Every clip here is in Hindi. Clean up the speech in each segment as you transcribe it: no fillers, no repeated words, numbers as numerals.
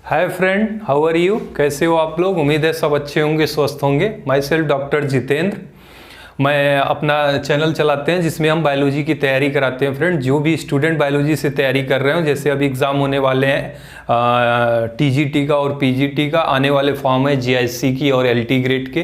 Hi friend, how are you? कैसे हो आप लोग? उम्मीद है सब अच्छे होंगे, स्वस्थ होंगे। My self doctor Jitendra. मैं अपना चैनल चलाते हैं जिसमें हम बायोलॉजी की तैयारी कराते हैं। फ्रेंड, जो भी स्टूडेंट बायोलॉजी से तैयारी कर रहे हो, जैसे अभी एग्ज़ाम होने वाले हैं टीजीटी का और पीजीटी का, आने वाले फॉर्म है जीआईसी की और एलटी ग्रेड के,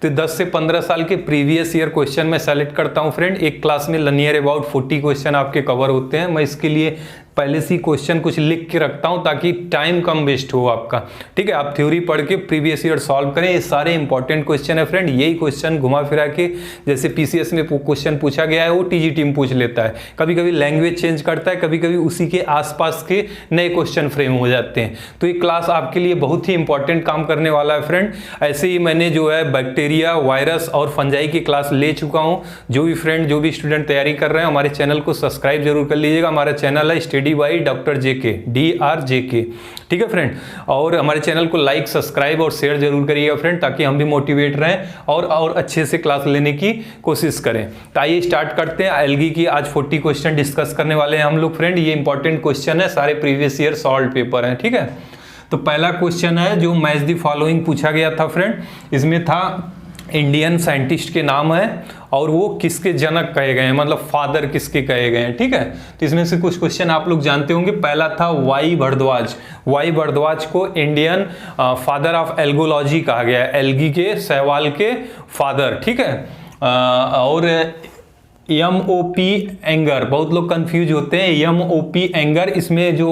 तो 10 से 15 साल के प्रीवियस ईयर क्वेश्चन मैं सेलेक्ट करता हूं। फ्रेंड, एक क्लास में नियर अबाउट 40 क्वेश्चन आपके कवर होते हैं। मैं इसके लिए पहले से ही क्वेश्चन कुछ लिख के रखता हूं ताकि टाइम कम वेस्ट हो आपका। ठीक है, आप थ्योरी पढ़ के प्रीवियस ईयर सॉल्व करें। ये सारे इंपॉर्टेंट क्वेश्चन है फ्रेंड। यही क्वेश्चन घुमा फिरा के जैसे पीसीएस में क्वेश्चन पूछा गया है वो टीजीटी में पूछ लेता है। कभी कभी लैंग्वेज चेंज करता है, कभी कभी उसी के आसपास के नए क्वेश्चन फ्रेम हो जाते हैं। तो ये क्लास आपके लिए बहुत ही इंपॉर्टेंट काम करने वाला है फ्रेंड। ऐसे ही मैंने जो है बैक्टीरिया, वायरस और फंजाई की क्लास ले चुका हूँ। जो भी फ्रेंड, जो भी स्टूडेंट तैयारी कर रहे हैं, हमारे चैनल को सब्सक्राइब जरूर कर लीजिएगा। हमारा चैनल है study by doctor JK, DRJK। ठीक है फ्रेंड, और हमारे चैनल को लाइक, सब्सक्राइब और शेयर जरूर करिएगा फ्रेंड, ताकि हम भी मोटिवेट रहें और अच्छे से क्लास लेने की कोशिश करें। तो आइए स्टार्ट करते हैं। एल्गी की आज 40 क्वेश्चन डिस्कस करने वाले हैं हम लोग फ्रेंड। ये इंपॉर्टेंट क्वेश्चन है, सारे प्रीवियस ईयर सॉल्व पेपर हैं। ठीक है, तो पहला क्वेश्चन है जो मैच द फॉलोइंग पूछा गया था फ्रेंड। इसमें था इंडियन साइंटिस्ट के नाम है और वो किसके जनक कहे गए हैं, मतलब फादर किसके कहे गए हैं। ठीक है, तो इसमें से कुछ क्वेश्चन आप लोग जानते होंगे। पहला था वाई भरद्वाज। वाई भरद्वाज को इंडियन फादर ऑफ एल्गोलॉजी कहा गया है, एल्गी के, शैवाल के फादर। ठीक है, और MOP एंगर, बहुत लोग कंफ्यूज होते हैं। MOP एंगर, इसमें जो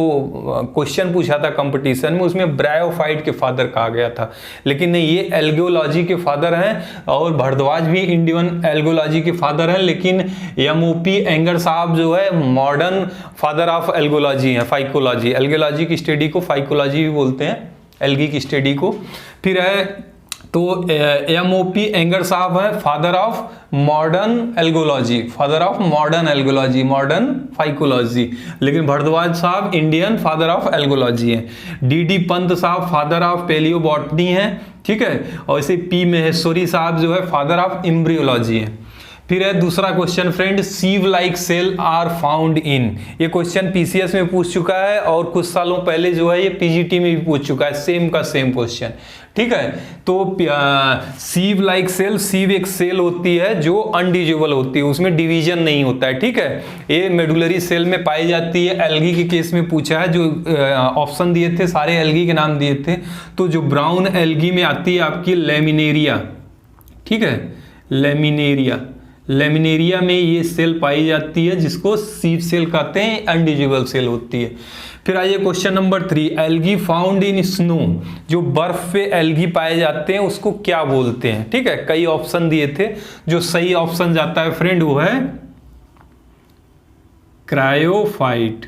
क्वेश्चन पूछा था कंपटीशन में, उसमें ब्रायोफाइट के फादर कहा गया था, लेकिन नहीं, ये एल्गोलॉजी के फादर हैं। और भरद्वाज भी इंडियन एल्गोलॉजी के फादर हैं, लेकिन MOP एंगर साहब जो है मॉडर्न फादर ऑफ एल्गोलॉजी हैं, फाइकोलॉजी। एल्गोलॉजी की स्टडी को फाइकोलॉजी भी बोलते हैं, एल्गी की स्टडी को। फिर है तो MOP एंगर साहब है father of modern algology, father of modern algology, modern phycology. लेकिन भरद्वाज साहब इंडियन फादर ऑफ एल्गोलॉजी है। DD पंत साहब फादर ऑफ पेलियोबॉटनी है। ठीक है, और इसे P महेश्वरी साहब जो है फादर ऑफ एम्ब्रियोलॉजी है। फिर है दूसरा question friend, sieve like cell are found in. ये क्वेश्चन पीसीएस में पूछ चुका है और कुछ सालों पहले जो है ये पीजीटी में भी पूछ चुका है, सेम का सेम क्वेश्चन। ठीक है, तो सीव लाइक सेल, सीव एक सेल होती है जो अनडिविजिबल होती है, उसमें डिवीजन नहीं होता है। ठीक है, ये मेडुलरी सेल में पाई जाती है। एल्गी के केस में पूछा है, जो ऑप्शन दिए थे सारे एल्गी के नाम दिए थे। तो जो ब्राउन एल्गी में आती है आपकी लेमिनेरिया। ठीक है, लेमिनेरिया, लेमिनेरिया में ये सेल पाई जाती है, जिसको सीव सेल कहते हैं, अनडिविजिबल सेल होती है। फिर आइए question number 3, algae found in snow. जो बर्फ पे एल्गी पाए जाते हैं उसको क्या बोलते हैं? ठीक है, कई ऑप्शन दिए थे, जो सही ऑप्शन जाता है फ्रेंड वो है क्रायोफाइट।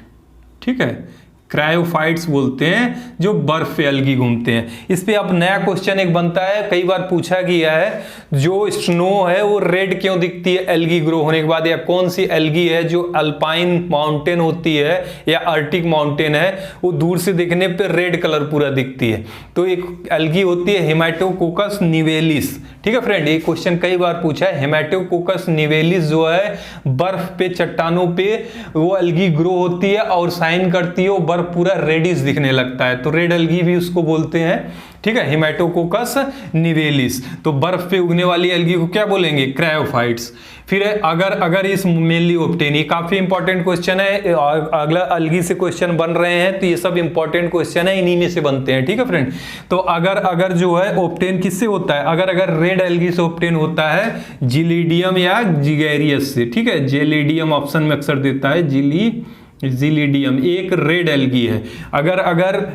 ठीक है, क्रायोफाइट्स बोलते हैं जो बर्फ पे एल्गी घूमते हैं। इस पे अब नया क्वेश्चन एक बनता है, कई बार पूछा गया है, जो स्नो है वो रेड क्यों दिखती है एल्गी ग्रो होने के बाद, या कौन सी एल्गी है जो अल्पाइन माउंटेन होती है या आर्टिक माउंटेन है, वो दूर से देखने पे रेड कलर पूरा दिखती है। तो एक एल्गी होती है हेमाटोकोकस निवेलिस। ठीक है फ्रेंड, ये क्वेश्चन कई बार पूछा है। हेमाटोकोकस निवेलिस जो है बर्फ पे, चट्टानों पे वो एल्गी ग्रो होती है और साइन करती है, वो पूरा रेडिश दिखने लगता है, तो रेड एल्गी भी उसको बोलते हैं। ठीक है, हेमाटोकोकस निवेलिस। तो बर्फ पे उगने वाली एल्गी को क्या बोलेंगे? क्रायोफाइट्स। फिर है अगर इस मेनली ऑब्टेन, ये काफी इंपॉर्टेंट क्वेश्चन है। अगला एल्गी से क्वेश्चन बन रहे हैं, तो ये सब इंपॉर्टेंट क्वेश्चन है, इन्हीं में से बनते हैं। ठीक है फ्रेंड, तो अगर जो है ऑब्टेन किससे होता है? अगर रेड एल्गी से ऑब्टेन होता है जिलीडियम या जिगेरियस से। ठीक है, जेलिडियम ऑप्शन में अक्सर देता है, जिलीडियम एक रेड एल्गी है। अगर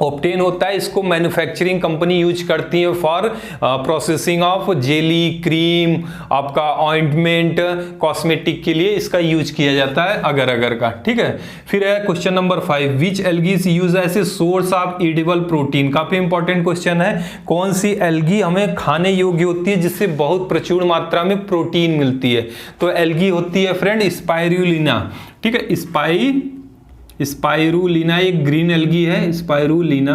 ऑब्टेन होता है, इसको मैन्युफैक्चरिंग कंपनी यूज करती है for processing of jelly, cream, आपका ऑइंटमेंट, कॉस्मेटिक के लिए इसका यूज किया जाता है अगर का। ठीक है, फिर है question number 5, which algae is use as a source of edible protein. काफी इंपॉर्टेंट क्वेश्चन है, कौन सी एल्गी हमें खाने योग्य होती है जिससे बहुत प्रचुर मात्रा में प्रोटीन मिलती है? तो एल्गी होती है फ्रेंड स्पाइरुलिना। ठीक है, स्पाइरुलिना एक ग्रीन एल्गी है, स्पाइरुलिना।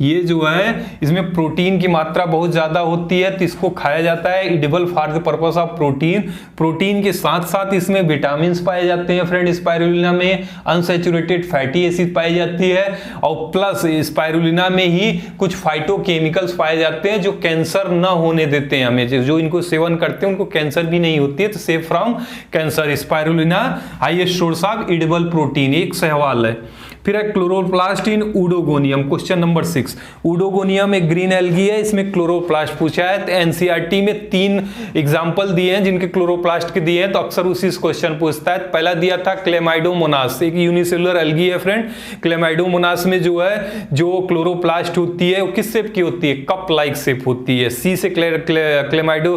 ये जो है इसमें प्रोटीन की मात्रा बहुत ज़्यादा होती है, तो इसको खाया जाता है, edible for the purpose of protein. Protein के साथ साथ इसमें विटामिन पाए जाते हैं फ्रेंड, स्पाइरुलिना में अनसैचुरेटेड फैटी एसिड पाई जाती है, और प्लस स्पाइरुलिना में ही कुछ फाइटोकेमिकल्स पाए जाते हैं जो कैंसर न होने देते हैं हमें, जो इनको सेवन करते हैं उनको कैंसर भी नहीं होती है, तो safe from cancer. Spirulina highest source of edible protein, एक सवाल है। फिर है क्लोरोप्लास्ट इन ऊडोगोनियम, क्वेश्चन नंबर 6। ऊडोगोनियम एक ग्रीन एल्गी है, इसमें क्लोरोप्लास्ट पूछा है। तो एनसीईआरटी में 3 एग्जांपल दिए हैं जिनके क्लोरोप्लास्ट के दिए हैं, तो अक्सर उसी क्वेश्चन पूछता है। पहला दिया था क्लेमाइडोमोनास, एक यूनिसेलुलर एल्गी है फ्रेंड। क्लेमाइडोमोनास में जो है जो क्लोरोप्लास्ट होती है वो किस शेप की होती है? कप लाइक शेप होती है। सी से क्लेमाइडो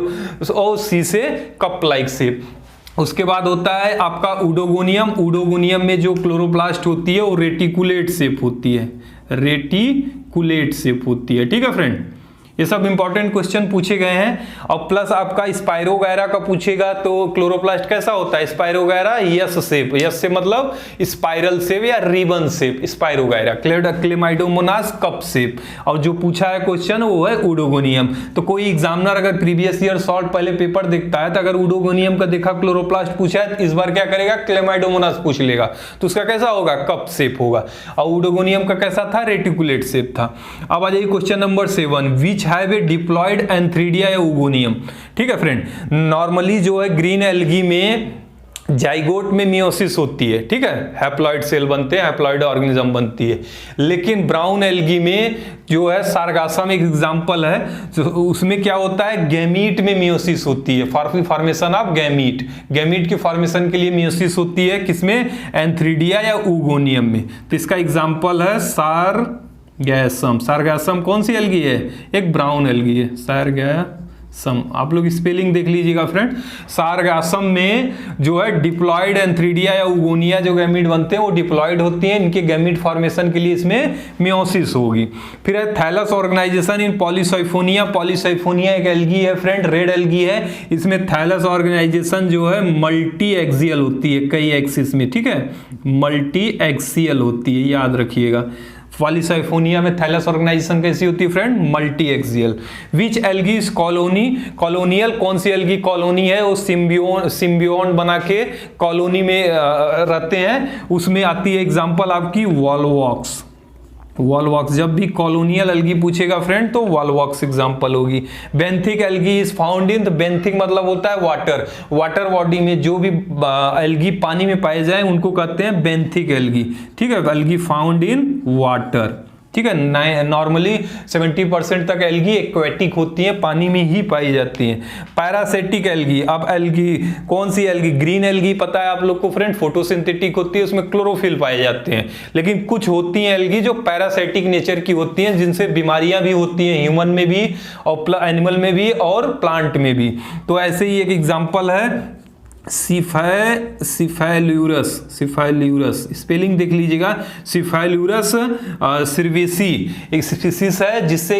और सी से कप लाइक शेप। उसके बाद होता है आपका ऊडोगोनियम। ऊडोगोनियम में जो क्लोरोप्लास्ट होती है वो रेटिकुलेट शेप होती है, रेटिकुलेट शेप होती है। ठीक है फ्रेंड, ये सब इंपॉर्टेंट क्वेश्चन पूछे गए हैं। और प्लस आपका स्पाइरोगैरा का पूछेगा तो क्लोरोप्लास्ट कैसा होता है? स्पाइरोगैरा यस शेप, यस से मतलब स्पाइरल शेप या ribbon shape, spirogyra. Chlamydomonas cup shape. और जो पूछा है क्वेश्चन वो है ऊडोगोनियम। तो कोई एग्जामिनर अगर प्रीवियस ईयर सॉल्व पहले पेपर देखता है तो अगर ऊडोगोनियम का देखा क्लोरोप्लास्ट पूछा है तो इस बार क्या करेगा? क्लेमाइडोमोनास पूछ लेगा, तो उसका कैसा होगा? कप शेप होगा। और ऊडोगोनियम का कैसा था? रेटिकुलेट शेप था। अब आ जाइए question number 7, which have a diploid antheridia या ऊगोनियम। ठीक है फ्रेंड, नॉर्मली जो है ग्रीन एल्गी में जाइगोट में मियोसिस होती है, ठीक है, हैप्लॉइड सेल बनते हैं, हैप्लॉइड ऑर्गेनिज्म बनती है। लेकिन ब्राउन एल्गी में जो है सारगासम एक एग्जांपल है, तो उसमें क्या होता है? गैमीट में मियोसिस होती है, फॉर्मेशन ऑफ गैमीट। गैमीट की फॉर्मेशन के लिए मियोसिस होती है किसमें? एंथ्रीडिया या ऊगोनियम में। तो इसका एग्जांपल है सारगैसम। सारगासम कौन सी एल्गी है? एक ब्राउन एल्गी है, सारगासम। आप लोग स्पेलिंग देख लीजिएगा फ्रेंड। सारगासम में जो है डिप्लॉयड एंथ्रीडिया या उगोनिया जो गैमीट बनते हैं वो डिप्लॉयड होती हैं, इनके गैमीट फॉर्मेशन के लिए इसमें मियोसिस होगी। फिर है थैलस ऑर्गेनाइजेशन इन पॉलीसाइफोनिया। पॉलीसाइफोनिया एक एल्गी है फ्रेंड, रेड एल्गी है। इसमें थैलस ऑर्गेनाइजेशन जो है मल्टी एक्सियल होती है, कई एक्सिस में, ठीक है, मल्टी एक्सियल होती है, याद रखिएगा। पॉलीसाइफोनिया में थैलस ऑर्गेनाइजेशन कैसी होती है friend? Multi axial. Which algae is colonial, कौन सी एल्गी कॉलोनी है? वो सिम्बियोन बना के कॉलोनी में रहते हैं, उसमें आती है एग्जांपल आपकी वॉलवॉक्स। वॉलवॉक्स, जब भी कॉलोनियल एल्गी पूछेगा फ्रेंड तो वॉलवॉक्स एग्जांपल होगी। Benthic algae is found in, तो बेंथिक मतलब होता है वाटर, वाटर बॉडी में जो भी एल्गी पानी में पाए जाए उनको कहते हैं बेंथिक एल्गी। ठीक है, एल्गी फाउंड इन वाटर। ठीक है, नॉर्मली 70% तक एल्गी एक्वेटिक होती है, पानी में ही पाई जाती हैं। पैरासिटिक एल्गी, अब एल्गी कौन सी एल्गी? ग्रीन एल्गी पता है आप लोग को फ्रेंड, फोटोसिंथेटिक होती है, उसमें क्लोरोफिल पाए जाते हैं। लेकिन कुछ होती हैं एल्गी जो पैरासिटिक नेचर की होती हैं, जिनसे बीमारियां भी होती हैं, ह्यूमन में भी और एनिमल में भी और प्लांट में भी। तो ऐसे ही एक एग्जाम्पल है सिफाइल्यूरस। सिफाइल्यूरस स्पेलिंग देख लीजिएगा, सिफाइल्यूरस सर्वेसी एक स्पीसीज है जिससे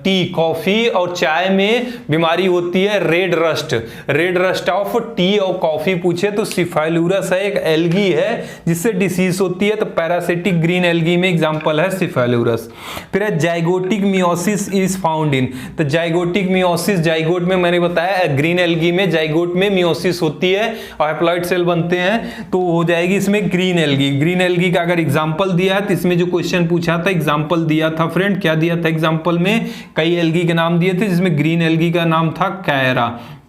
टी, कॉफी और चाय में बीमारी होती है, red rust. Red rust of T और कॉफी पूछे तो सिफाइल्यूरस है, एक एल्गी है जिससे डिसीज होती है। तो पैरासिटिक ग्रीन एल्गी में एग्जांपल है सिफाइल्यूरस। फिर है zygotic meiosis is found in, तो जाइगोटिक मियोसिस, जाइगोट में मैंने बताया ग्रीन एल्गी में जाइगोट में मियोसिस होती है और हैप्लॉइड सेल बनते हैं, तो हो जाएगी इसमें ग्रीन एल्गी। ग्रीन एल्गी का अगर एग्जांपल दिया है तो इसमें जो क्वेश्चन पूछा था एग्जांपल दिया था फ्रेंड, क्या दिया था एग्जांपल में? कई एल्गी के नाम दिए थे जिसमें ग्रीन एल्गी का नाम था कैरा।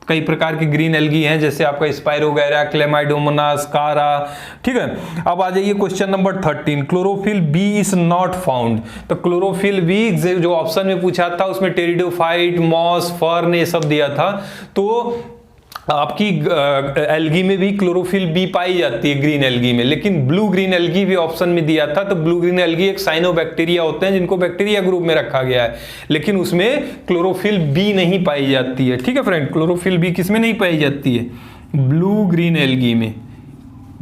कई प्रकार की ग्रीन एल्गी हैं जैसे आपका स्पाइरोगैरा, क्लेमाइडोमोनास, कारा। ठीक है, अब आ जाइए question number 13, chlorophyll b is not found. तो क्लोरोफिल बी जो ऑप्शन में पूछा था उसमें टेरिडोफाइट, मॉस, फर्न ये सब दिया था। तो आपकी एल्गी में भी क्लोरोफिल बी पाई जाती है ग्रीन एल्गी में, लेकिन ब्लू ग्रीन एल्गी भी ऑप्शन में दिया था। तो ब्लू ग्रीन एल्गी एक साइनोबैक्टीरिया होते हैं जिनको बैक्टीरिया ग्रुप में रखा गया है, लेकिन उसमें क्लोरोफिल बी नहीं पाई जाती है। ठीक है फ्रेंड, क्लोरोफिल बी किसमें नहीं पाई जाती है? ब्लू ग्रीन एल्गी में,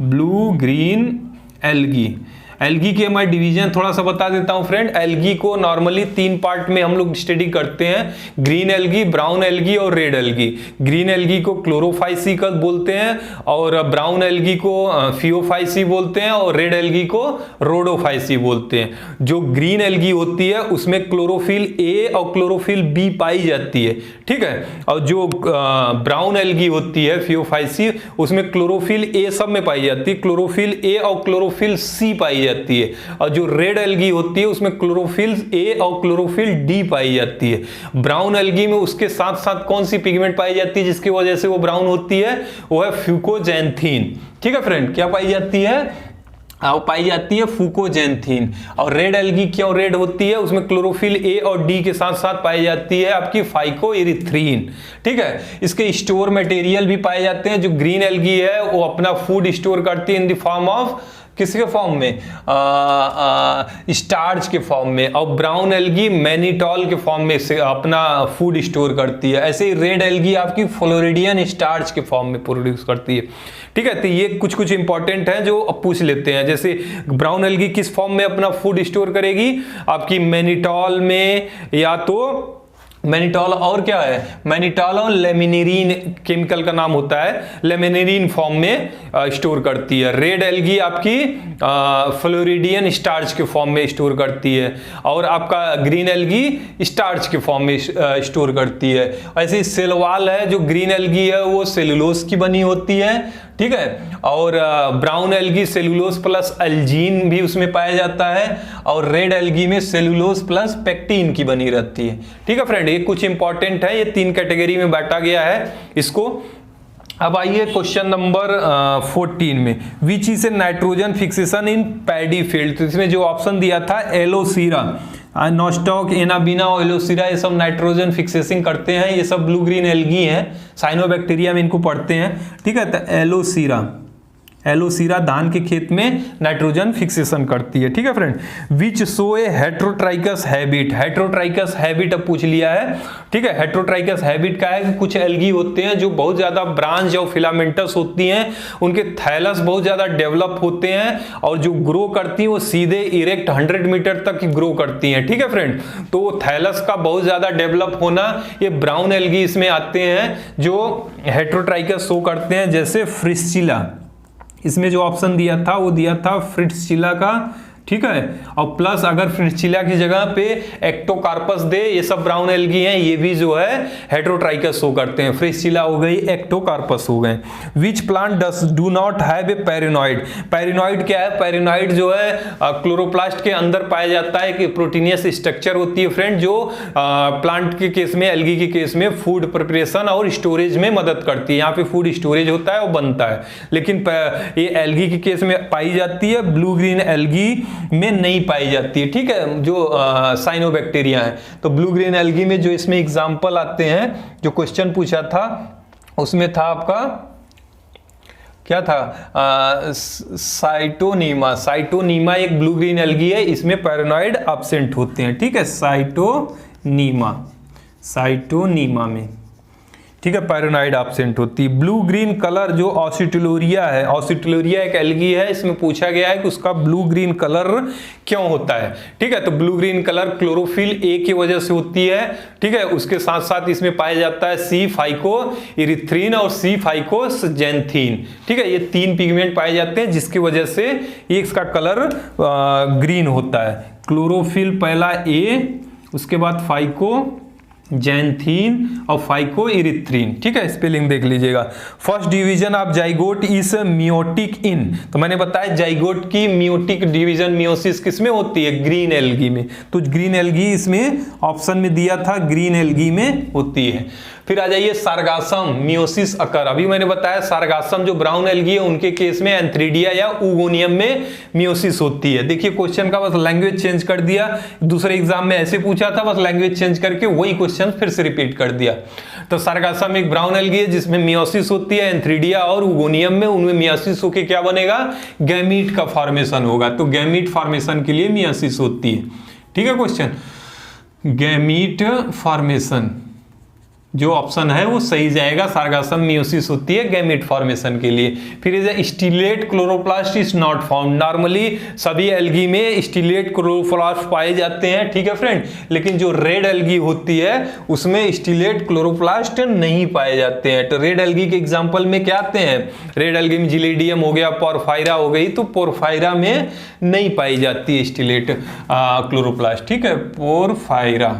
ब्लू ग्रीन एल्गी। एल्गी के मैं डिवीजन थोड़ा सा बता देता हूं फ्रेंड। एल्गी को नॉर्मली 3 पार्ट में हम लोग स्टडी करते हैं, ग्रीन एल्गी, ब्राउन एल्गी और रेड एल्गी। ग्रीन एल्गी को क्लोरोफाइसी बोलते हैं, और ब्राउन एल्गी को फियोफाइसी बोलते हैं, और रेड एल्गी को रोडोफाइसी बोलते हैं। जो ग्रीन एल्गी होती है उसमें क्लोरोफिल ए और क्लोरोफिल बी पाई जाती है, ठीक है। और जो ब्राउन एल्गी होती है फियोफाइसी, उसमें क्लोरोफिल ए सब में पाई जाती है, क्लोरोफिल ए और क्लोरोफिल सी पाई जाती है। और जो रेड एल्गी होती है उसमें क्लोरोफिल ए और क्लोरोफिल डी पाई जाती है। ब्राउन एल्गी में उसके साथ साथ कौन सी पिगमेंट पाई जाती है जिसकी वजह से वो ब्राउन होती है, वो है फ्यूकोजैंथीन, ठीक है फ्रेंड। क्या पाई जाती है? पाई जाती है फुकोजेंथीन। और रेड एल्गी क्यों रेड होती है? उसमें क्लोरोफिल ए और डी के साथ साथ पाई जाती है आपकी फाइकोइरिथ्रीन, ठीक है। इसके स्टोर मटेरियल भी पाए जाते हैं। जो ग्रीन एल्गी है वो अपना फूड स्टोर करती है इन द फॉर्म ऑफ, किसके फॉर्म में? स्टार्च के फॉर्म में। और ब्राउन एल्गी मैनिटॉल के फॉर्म में से अपना फूड स्टोर करती है। ऐसे ही रेड एल्गी आपकी फ्लोरिडियन स्टार्च के फॉर्म में प्रोड्यूस करती है, ठीक है। तो ये कुछ कुछ इंपॉर्टेंट है जो अब पूछ लेते हैं। जैसे ब्राउन एल्गी किस फॉर्म में अपना फूड स्टोर करेगी? आपकी मैनिटॉल में, या तो मैनिटॉल और क्या है, मैनिटॉल और लेमिनेरिन केमिकल का नाम होता है, लेमिनेरिन फॉर्म में स्टोर करती है। रेड एल्गी आपकी फ्लोरिडियन स्टार्च के फॉर्म में स्टोर करती है, और आपका ग्रीन एल्गी स्टार्च के फॉर्म में स्टोर करती है। ऐसे ही सेलवाल है, जो ग्रीन एल्गी है वो सेलुलोज की बनी होती है, ठीक है। और brown algae cellulose plus Elgin भी उसमें पाया जाता है, और रेड एल्गी में सेलुलोज प्लस पेक्टिन की बनी रहती है, ठीक है फ्रेंड। ये कुछ इंपॉर्टेंट है, ये 3 कैटेगरी में बांटा गया है इसको। अब आइए क्वेश्चन नंबर 14 में, विच is A nitrogen fixation in paddy field. तो इसमें जो ऑप्शन दिया था एलोसीरा, नोस्टॉक, एनाबीना और एलोसीरा, ये सब नाइट्रोजन फिक्सेसिंग करते हैं। ये सब ब्लू ग्रीन एल्गी हैं, साइनोबैक्टीरिया में इनको पढ़ते हैं, ठीक है। तो एलोसीरा धान के खेत में नाइट्रोजन फिक्सेशन करती है, ठीक है friend. Which show A heterotrichous habit. Heterotrichous habit अब पूछ लिया है, ठीक है। हेट्रोट्राइकस हैबिट का है कि कुछ एल्गी होते हैं जो बहुत ज्यादा ब्रांच और फिलामेंटस होती हैं, उनके थैलस बहुत ज्यादा डेवलप होते हैं, और जो ग्रो करती हैं वो सीधे इरेक्ट 100 मीटर तक ग्रो करती हैं, ठीक है फ्रेंड। तो थैलस का बहुत ज्यादा डेवलप होना, ये ब्राउन एल्गी इसमें आते हैं जो हेट्रोट्राइकस शो करते हैं। जैसे फ्रिस्चिला, इसमें जो ऑप्शन दिया था वो दिया था फ्रिट्सचिला का, ठीक है। और प्लस अगर फ्रिट्सचिला की जगह पे एक्टोकार्पस दे, ये सब ब्राउन एल्गी हैं, ये भी जो है हेट्रोट्राइकस शो करते हैं। फ्रिट्सचिला हो गई, एक्टोकार्पस हो गए। Which plant do not have a pyrenoid. Pyrenoid क्या है? पैरिनॉइड जो है क्लोरोप्लास्ट के अंदर पाया जाता है, कि प्रोटीनियस स्ट्रक्चर होती है फ्रेंड, जो प्लांट के केस में, एल्गी के केस में फूड प्रिपरेशन और स्टोरेज में मदद करती है। यहाँ पे फूड स्टोरेज होता है और बनता है, लेकिन ये एल्गी के केस में पाई जाती है, ब्लू ग्रीन एल्गी में नहीं पाई जाती है, ठीक है, जो साइनोबैक्टीरिया है। तो ब्लू ग्रीन एल्गी में जो इसमें एग्जांपल आते हैं, जो क्वेश्चन पूछा था उसमें था आपका क्या था, साइटोनीमा। साइटोनीमा एक ब्लू ग्रीन एल्गी है, इसमें पैरानॉइड एब्सेंट होते हैं, ठीक है। साइटोनीमा में, ठीक है, पैरानॉइड एब्सेंट होती है। ब्लू ग्रीन कलर जो ऑसिटुलोरिया है, ऑसिटुलोरिया एक एल्गी है, इसमें पूछा गया है कि उसका ब्लू ग्रीन कलर क्यों होता है, ठीक है। तो blue green colour chlorophyll A की वजह से होती है, ठीक है। उसके साथ साथ इसमें पाया जाता है सी फाइकोइरिथ्रीन और सी फाइकोजेंथीन, ठीक है। ये 3 पिगमेंट पाए जाते हैं जिसकी वजह से ये इसका कलर ग्रीन होता है। क्लोरोफिल पहला ए, उसके बाद फाइको जैंथीन और फाइकोइरिथ्रीन, ठीक है। स्पेलिंग देख लीजिएगा। First division of zygote is meiotic in. तो मैंने बताया जाइगोट की मियोटिक डिवीजन, मियोसिस किसमें होती है? ग्रीन एल्गी में। तो ग्रीन एल्गी इसमें ऑप्शन में दिया था, ग्रीन एल्गी में होती है। फिर आ जाइए सार्गासम, मियोसिस अकर। अभी मैंने बताया सार्गासम जो ब्राउन एल्गी है उनके केस में एंथ्रीडिया या ऊगोनियम में मियोसिस होती है। देखिए क्वेश्चन का बस लैंग्वेज चेंज कर दिया, दूसरे एग्जाम में ऐसे पूछा था, बस लैंग्वेज चेंज करके वही क्वेश्चन फिर से रिपीट कर दिया। तो सार्गासम एक ब्राउन एल्गी है जिसमें मियोसिस होती है, एंथ्रीडिया और ऊगोनियम में उनमें मियोसिस होकर क्या बनेगा? गैमीट का फॉर्मेशन होगा। तो गैमीट फॉर्मेशन के लिए मियोसिस होती है, ठीक है। क्वेश्चन, गैमीट फॉर्मेशन, जो ऑप्शन है वो सही जाएगा। सार्गासम मियोसिस होती है गैमेट फॉर्मेशन के लिए। फिर is stellate chloroplast is not found. Normally सभी एल्गी में स्टिलेट क्लोरोप्लास्ट पाए जाते हैं, ठीक है फ्रेंड, लेकिन जो रेड एल्गी होती है उसमें स्टिलेट क्लोरोप्लास्ट नहीं पाए जाते हैं। तो रेड एल्गी के एग्जांपल में क्या आते हैं? रेड एल्गी में जिलेडियम हो गया, पोरफायरा हो गई, तो पोरफायरा में नहीं पाई जाती है स्टिलेट क्लोरोप्लास्ट, ठीक है, पोरफायरा,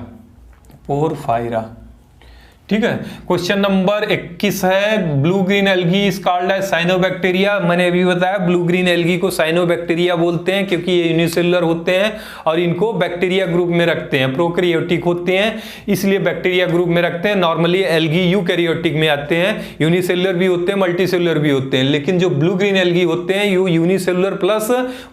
ठीक है। क्वेश्चन नंबर 21 है, blue green algae is called as cyanobacteria. मैंने अभी बताया ब्लू ग्रीन एल्गी को साइनोबैक्टीरिया बोलते हैं क्योंकि ये यूनिसेलुलर होते हैं और इनको बैक्टीरिया ग्रुप में रखते हैं, प्रोकैरियोटिक होते हैं इसलिए बैक्टीरिया ग्रुप में रखते हैं। नॉर्मली एल्गी यूकैरियोटिक में आते हैं, यूनिसेलुलर भी होते हैं, मल्टीसेलुलर भी होते हैं, लेकिन जो ब्लू ग्रीन एल्गी होते हैं ये यूनिसेलुलर प्लस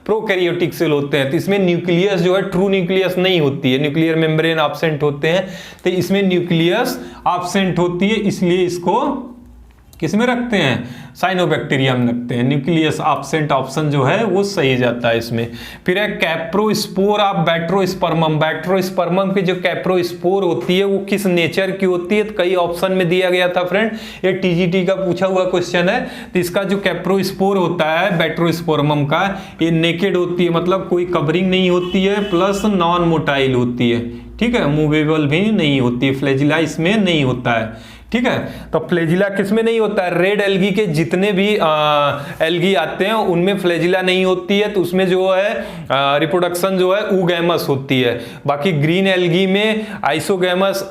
प्रोकैरियोटिक सेल होते हैं। तो इसमें न्यूक्लियस जो है ट्रू न्यूक्लियस नहीं होती है, न्यूक्लियर मेम्ब्रेन एब्सेंट होते हैं, तो इसमें न्यूक्लियस एब्सेंट होती है, इसलिए इसको किसमें रखते हैं? साइनोबैक्टीरिया में रखते हैं। न्यूक्लियस एब्सेंट ऑप्शन जो है वो सही जाता है इसमें। फिर है कैप्रोस्पोर ऑफ बैक्टेरोस्पर्मम। बैक्टेरोस्पर्मम की जो कैप्रोस्पोर होती है वो किस नेचर की होती है? तो कई ऑप्शन में दिया गया था फ्रेंड, ये टीजीटी का पूछा हुआ क्वेश्चन है। तो इसका जो कैप्रोस्पोर होता है बैक्टेरोस्पर्मम का, ये नेकेड होती है, मतलब कोई कवरिंग नहीं होती है, प्लस नॉन मोटाइल होती है, ठीक है, मूवेबल भी नहीं होती है, फ्लैजिला इसमें नहीं होता है, ठीक है। तो फ्लैजिला किसमें नहीं होता है? रेड एल्गी के जितने भी एल्गी आते हैं उनमें फ्लैजिला नहीं होती है, तो उसमें जो है रिप्रोडक्शन जो है ऊगैमस होती है। बाकी ग्रीन एल्गी में आइसोगैमस,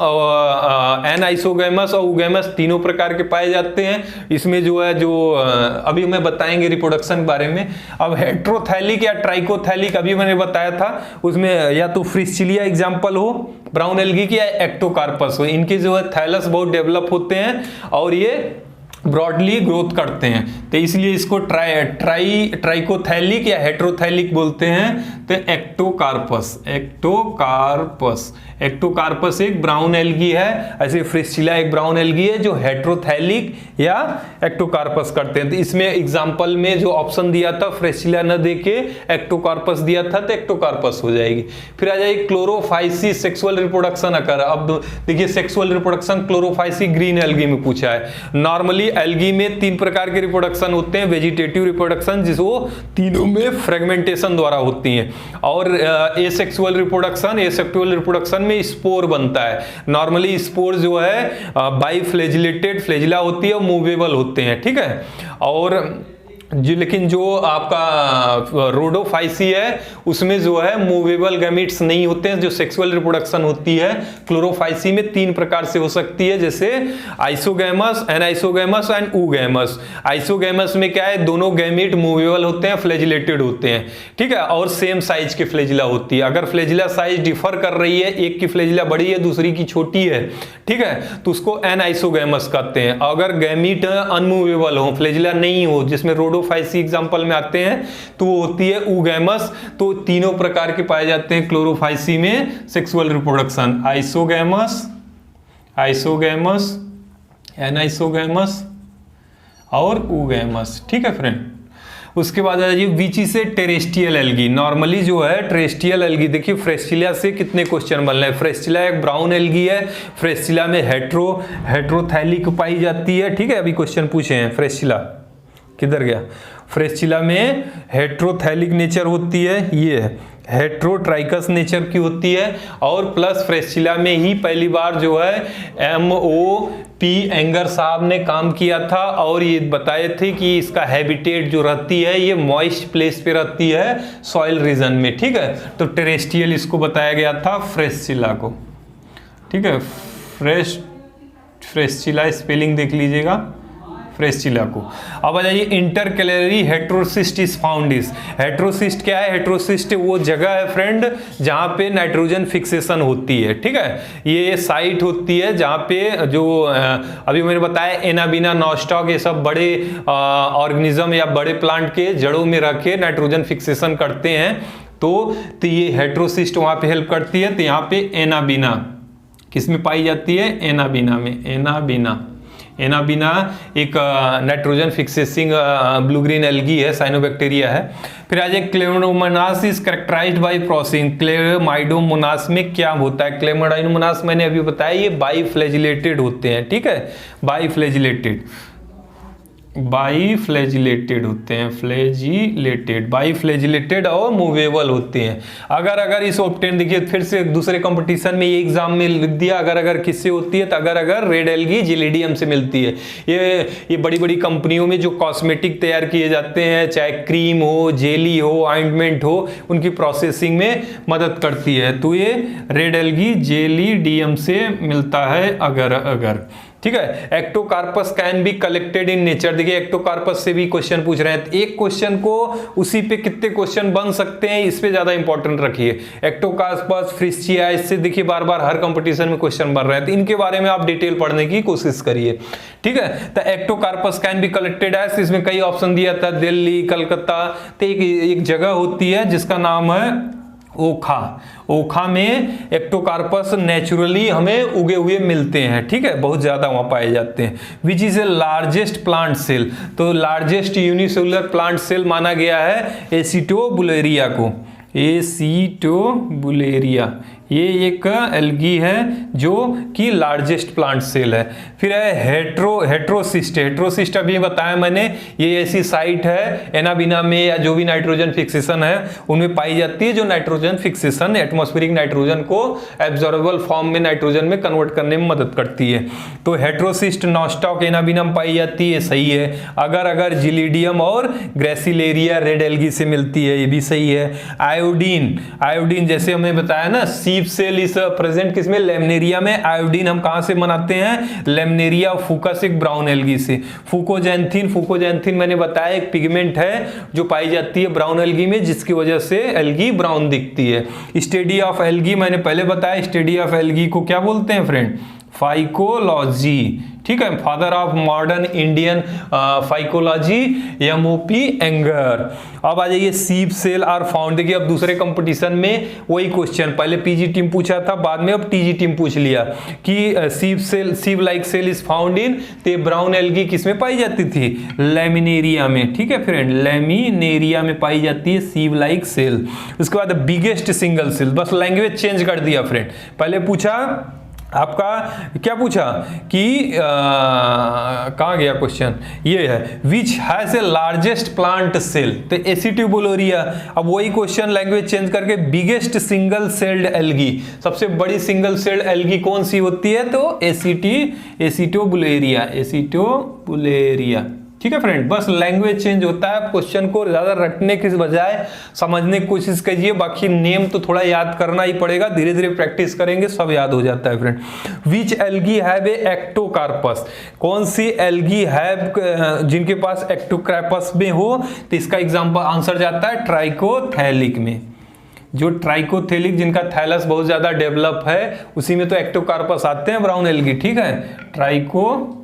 एनाइसोगैमस और ऊगैमस तीनों प्रकार के पाए जाते हैं। इसमें जो है जो अभी मैं बताएंगे रिप्रोडक्शन के बारे में। अब हेट्रोथैलिक या ट्राइकोथैलिक अभी मैंने बताया था, उसमें या तो फ्रिस्चिलिया एग्जाम्पल हो ब्राउन एल्गी की, या एक्टोकार्पस हो। इनके जो है थैलस बहुत डेवलप होते हैं और ये ब्रॉडली ग्रोथ करते हैं, तो इसलिए इसको ट्राइकोथैलिक या हेट्रोथैलिक बोलते हैं। तो एक्टोकार्पस एक ब्राउन एल्गी है, ऐसे फ्रिस्चिला एक ब्राउन एल्गी है जो हेट्रोथैलिक या एक्टोकार्पस करते हैं। तो इसमें एग्जांपल में जो ऑप्शन दिया था फ्रिस्चिला न देके एक्टोकार्पस दिया था, तो एक्टोकार्पस हो जाएगी। फिर आ जाएगी क्लोरोफाइसिस, सेक्सुअल रिप्रोडक्शन अकर। अब देखिए सेक्सुअल रिप्रोडक्शन क्लोरोफाइसिस ग्रीन एल्गी में पूछा है। नॉर्मली एल्गी में 3 प्रकार के रिप्रोडक्शन होते हैं, वेजिटेटिव रिप्रोडक्शन जिसको तीनों में फ्रेगमेंटेशन द्वारा होती हैं, और एसेक्सुअल रिप्रोडक्शन में स्पोर बनता है। नॉर्मली स्पोर जो है बाइफ्लैजिलेटेड फ्लैजिला होती है और मूवेबल होते हैं, ठीक है। और लेकिन जो आपका रोडोफाइसी है उसमें जो है मूवेबल गैमीट्स नहीं होते हैं। जो सेक्सुअल रिप्रोडक्शन होती है क्लोरोफाइसी में 3 प्रकार से हो सकती है, जैसे isogamous, anisogamous and oogamous. Isogamous में क्या है, दोनों गैमीट मूवेबल होते हैं, फ्लैजिलेटेड होते हैं, ठीक है, और सेम साइज के फ्लैजिला होती है। अगर फ्लैजिला साइज डिफर कर रही है, एक की फ्लैजिला बड़ी है दूसरी की छोटी है, ठीक है, तो उसको एनाइसोगैमस कहते हैं। अगर गैमीट अनमूवेबल हो, फ्लैजिला नहीं हो, जिसमें रोडोफाइसी एग्जांपल में आते हैं, तो वो होती है ऊगैमस। तो तीनों प्रकार के पाए जाते हैं क्लोरोफाइसी में सेक्सुअल रिप्रोडक्शन, आइसोगैमस, एनाइसोगैमस और ऊगैमस, ठीक है फ्रेंड। उसके बाद आ जाइए विच से टेरेस्ट्रियल एल्गी। नॉर्मली जो है टेरेस्ट्रियल एल्गी, देखिए फ्रेस्चिला से कितने क्वेश्चन बन रहे हैं। फ्रेस्चिला एक ब्राउन एल्गी है, फ्रेस्चिला में हेट्रोथैलिक पाई जाती है, ठीक है। अभी क्वेश्चन पूछे हैं, फ्रेस्चिला किधर गया? फ्रेस्चिला में हेट्रोथैलिक नेचर होती है, ये है हेट्रोट्राइकस नेचर की होती है, और प्लस फ्रेस्चिला में ही पहली बार जो है MOP एंगर साहब ने काम किया था, और ये बताए थे कि इसका हैबिटेट जो रहती है ये मॉइस्ट प्लेस पे रहती है, सॉइल रीजन में, ठीक है। तो टेरेस्ट्रियल इसको बताया गया था फ्रेस्चिला को, ठीक है। फ्रेस्चिला स्पेलिंग देख लीजिएगा फ्रेस्चिला को। अब आ जाइए intercalary heterocyst is found is. Heterocyst क्या है? हेट्रोसिस्ट वो जगह है फ्रेंड जहां पे नाइट्रोजन फिक्सेशन होती है, ठीक है। ये साइट होती है जहां पे जो अभी मैंने बताया एनाबीना, नॉस्टॉक, ये सब बड़े ऑर्गेनिज्म या बड़े प्लांट के जड़ों में रख के नाइट्रोजन फिक्सेशन करते हैं, तो ये हेट्रोसिस्ट वहां पे हेल्प करती है। तो यहाँ पे एनाबीना किस में पाई जाती है? एनाबीना में, एनाबीना एनाबिना एक nitrogen fixing blue green algae है, साइनोबैक्टीरिया है। फिर आ जाए Chlamydomonas is characterised by processing. Chlamydomonas में क्या होता है? क्लेमाइडोमोनास मैंने अभी बताया ये बाइफ्लैजिलेटेड होते हैं, ठीक है, बाइफ्लैजिलेटेड होते हैं, बाइफ्लैजिलेटेड और मूवेबल होते हैं। अगर इस ऑप्टेन देखिए फिर से दूसरे कंपटीशन में ये एग्जाम में लिख दिया, अगर किससे होती है तो अगर रेड एल्गी जिलिडियम से मिलती है। ये बड़ी बड़ी कंपनियों में जो कॉस्मेटिक तैयार किए जाते हैं, चाहे क्रीम हो, जेली हो, ऑइंटमेंट हो, उनकी प्रोसेसिंग में मदद करती है। तो ये रेड एल्गी जेलिडियम से मिलता है अगर ठीक है। Ectocarpus can be collected in nature. देखिए एक्टोकार्पस से भी क्वेश्चन पूछ रहे हैं, तो एक क्वेश्चन को उसी पे कितने क्वेश्चन बन सकते हैं, इस पे ज्यादा इंपॉर्टेंट रखिए। एक्टोकार्पस, फ्रिस्चिया, इससे देखिए बार बार हर कंपटीशन में क्वेश्चन बन रहे हैं, तो इनके बारे में आप डिटेल पढ़ने की कोशिश करिए, ठीक है। तो Ectocarpus can be collected as, इसमें कई ऑप्शन दिया था, दिल्ली, कलकत्ता। तो एक जगह होती है जिसका नाम है ओखा में एक्टोकार्पस नेचुरली हमें उगे हुए मिलते हैं, ठीक है, बहुत ज्यादा वहां पाए जाते हैं। Which is a largest plant cell, तो लार्जेस्ट यूनिसेलुलर प्लांट सेल माना गया है एसिटोबुलेरिया को। एसिटोबुलेरिया ये एक एल्गी है जो कि लार्जेस्ट प्लांट सेल है। फिर है हेट्रोसिस्ट अभी बताया मैंने, ये ऐसी साइट है एनाबिना में या जो भी नाइट्रोजन फिक्सेशन है उनमें पाई जाती है, जो नाइट्रोजन फिक्सेशन एटमॉस्फेरिक नाइट्रोजन को एब्जॉर्बेबल फॉर्म में नाइट्रोजन में कन्वर्ट करने में मदद करती है। तो हेट्रोसिस्ट नॉस्टॉक एनाबिना में पाई जाती है, सही है। अगर जिलिडियम और ग्रेसिलेरिया रेड एल्गी से मिलती है, ये भी सही है। आयोडीन जैसे हमने बताया ना, सीप सेल इस प्रेजेंट किसमें, लेमनेरिया में। आयोडीन हम कहां से बनाते हैं, लेमनेरिया फुकासिक ब्राउन एल्गी से। फुकोजैंथिन मैंने बताया एक पिगमेंट है जो पाई जाती है ब्राउन एल्गी में, जिसकी वजह से एल्गी ब्राउन दिखती है। स्टडी ऑफ एल्गी मैंने पहले बताया, स्टडी ऑफ एल्गी को क्या बोलते हैं फ्रेंड, फाइकोलॉजी, ठीक है, father of modern Indian phycology MOP anger. अब आ जाइए सीप सेल आर फाउंड। देखिए अब दूसरे कंपटीशन में वही क्वेश्चन, पहले पीजी टीम पूछा था, बाद में अब टीजी टीम पूछ लिया कि सीप like cell is found in, तो ब्राउन एल्गी किसमें पाई जाती थी, लेमिनेरिया में, ठीक है फ्रेंड, लेमिनेरिया में पाई जाती है सीप लाइक सेल। उसके बाद बिगेस्ट सिंगल सेल, बस लैंग्वेज चेंज कर दिया फ्रेंड। पहले पूछा आपका क्या पूछा कि कहाँ गया क्वेश्चन, ये है which has a largest plant cell, तो एसिटिबुलेरिया। अब वही क्वेश्चन लैंग्वेज चेंज करके बिगेस्ट सिंगल सेल्ड एल्गी, सबसे बड़ी सिंगल सेल्ड एल्गी कौन सी होती है, तो एसिटोबुलेरिया, ठीक है फ्रेंड। बस लैंग्वेज चेंज होता है, क्वेश्चन को ज्यादा रटने की बजाय समझने की कोशिश कीजिए। बाकी नेम तो थोड़ा याद करना ही पड़ेगा, धीरे धीरे प्रैक्टिस करेंगे सब याद हो जाता है friend. Which algae have a Ectocarpus, कौन सी एल्गी है जिनके पास एक्टोकार्पस में हो, तो इसका एग्जाम्पल आंसर जाता है ट्राइकोथैलिक में। जो ट्राइकोथैलिक जिनका थैलस बहुत ज्यादा डेवलप है उसी में तो एक्टोकार्पस आते हैं ब्राउन एल्गी, ठीक है, ट्राइकोथैलिक,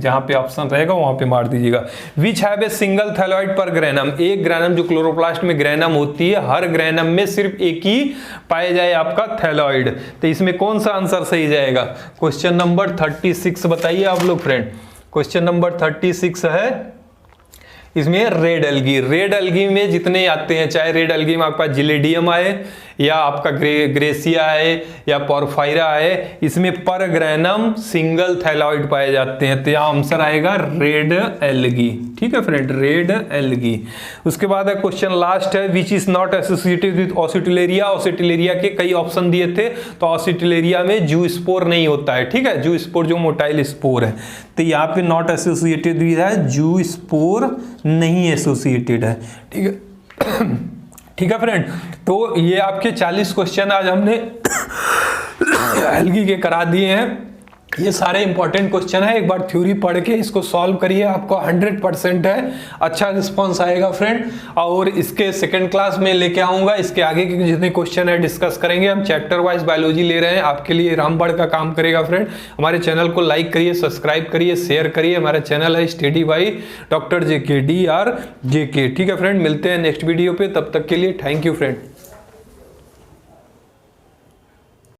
जहां पे ऑप्शन रहेगा वहां पे मार दीजिएगा। विच हैव ए सिंगल थैलॉइड पर ग्रेनम, एक ग्रेनम जो क्लोरोप्लास्ट में ग्रेनम होती है, हर ग्रेनम में सिर्फ एक ही पाया जाए आपका थैलॉइड, तो इसमें कौन सा आंसर सही जाएगा, क्वेश्चन नंबर 36 बताइए आप लोग फ्रेंड। क्वेश्चन नंबर 36 है, इसमें रेड एल्गी में जितने आते हैं, चाहे रेड एल्गी में आपका जिलेडियम आए या आपका ग्रेसिया है या पोरफायरा है, इसमें पर ग्रेनम सिंगल थैलॉइड पाए जाते हैं, तो यहाँ आंसर आएगा रेड एल्गी, ठीक है फ्रेंड, रेड एल्गी। उसके बाद है क्वेश्चन लास्ट है, which is not associated with oscillatoria. Oscillatoria के कई ऑप्शन दिए थे, तो ऑसिटिलेरिया में जू स्पोर नहीं होता है, ठीक है, जू स्पोर जो मोटाइल स्पोर है, तो यहाँ पे नॉट एसोसिएटेड विद है, जू स्पोर नहीं एसोसिएटेड है, ठीक है ठीक है फ्रेंड। तो ये आपके 40 क्वेश्चन आज हमने एल्गी के करा दिए हैं। ये सारे इंपॉर्टेंट क्वेश्चन है, एक बार थ्योरी पढ़ के इसको सॉल्व करिए, आपको 100% है अच्छा रिस्पांस आएगा फ्रेंड। और इसके सेकंड क्लास में लेके आऊंगा, इसके आगे के जितने क्वेश्चन है डिस्कस करेंगे। हम चैप्टर वाइज बायोलॉजी ले रहे हैं, आपके लिए रामबाण का काम करेगा फ्रेंड। हमारे चैनल को लाइक करिए, सब्सक्राइब करिए, शेयर करिए। हमारा चैनल है study by doctor JK, DR JK, ठीक है फ्रेंड। मिलते हैं नेक्स्ट वीडियो पे, तब तक के लिए थैंक यू फ्रेंड।